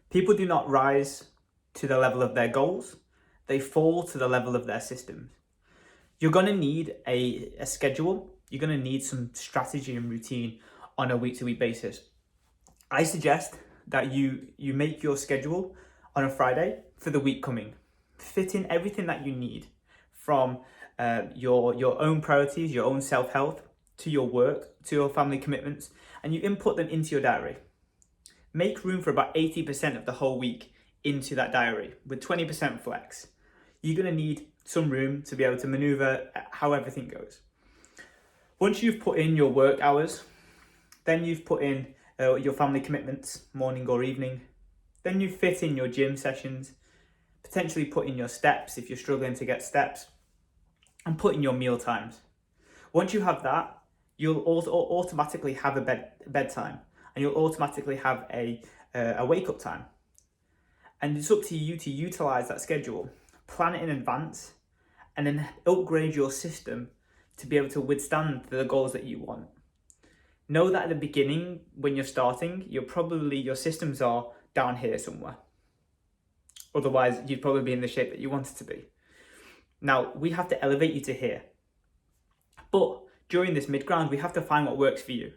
People do not rise to the level of their goals, they fall to the level of their systems. You're going to need a schedule, you're going to need some strategy and routine on a week-to-week basis. I suggest that you make your schedule on a Friday for the week coming. Fit in everything that you need from your own priorities, your own self-health, to your work, to your family commitments, and you input them into your diary. Make room for about 80% of the whole week into that diary with 20% flex. You're going to need some room to be able to maneuver how everything goes. Once you've put in your work hours, then you've put in your family commitments, morning or evening, then you fit in your gym sessions, potentially put in your steps if you're struggling to get steps, and put in your meal times. Once you have that, you'll also automatically have a bedtime, and you'll automatically have a wake-up time. And it's up to you to utilize that schedule, plan it in advance, and then upgrade your system to be able to withstand the goals that you want. Know that at the beginning, when you're starting, your systems are down here somewhere. Otherwise, you'd probably be in the shape that you want it to be. Now, we have to elevate you to here. But during this mid-ground, we have to find what works for you.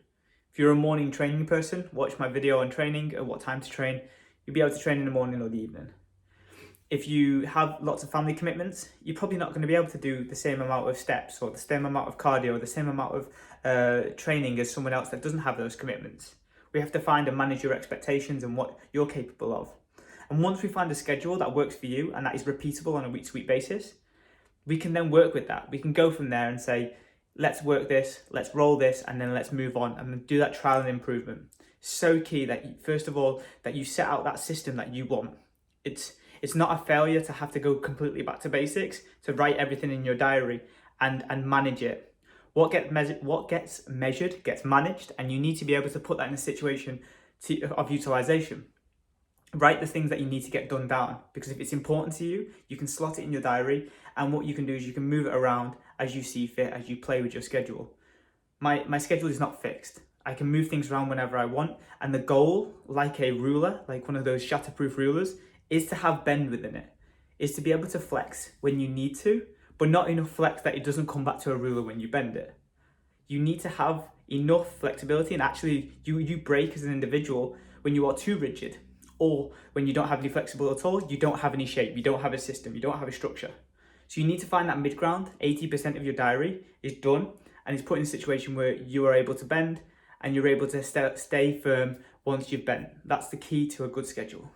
If you're a morning training person, watch my video on training and what time to train. You'll be able to train in the morning or the evening. If you have lots of family commitments, you're probably not going to be able to do the same amount of steps or the same amount of cardio or the same amount of training as someone else that doesn't have those commitments. We have to find and manage your expectations and what you're capable of. And once we find a schedule that works for you and that is repeatable on a week-to-week basis, we can then work with that. We can go from there and say, let's work this, let's roll this, and then let's move on and do that trial and improvement. So key that first of all, that you set out that system that you want. It's not a failure to have to go completely back to basics, to write everything in your diary and manage it. What gets measured gets managed, and you need to be able to put that in a situation of utilization. Write the things that you need to get done down, because if it's important to you, you can slot it in your diary, and what you can do is you can move it around as you see fit, as you play with your schedule. My schedule is not fixed. I can move things around whenever I want, and the goal, like a ruler, like one of those shatterproof rulers, is to have bend within it, is to be able to flex when you need to, but not enough flex that it doesn't come back to a ruler when you bend it. You need to have enough flexibility, and actually you break as an individual when you are too rigid, or when you don't have any flexibility at all, you don't have any shape, you don't have a system, you don't have a structure. So you need to find that mid-ground. 80% of your diary is done and is put in a situation where you are able to bend and you're able to stay firm once you've bent. That's the key to a good schedule.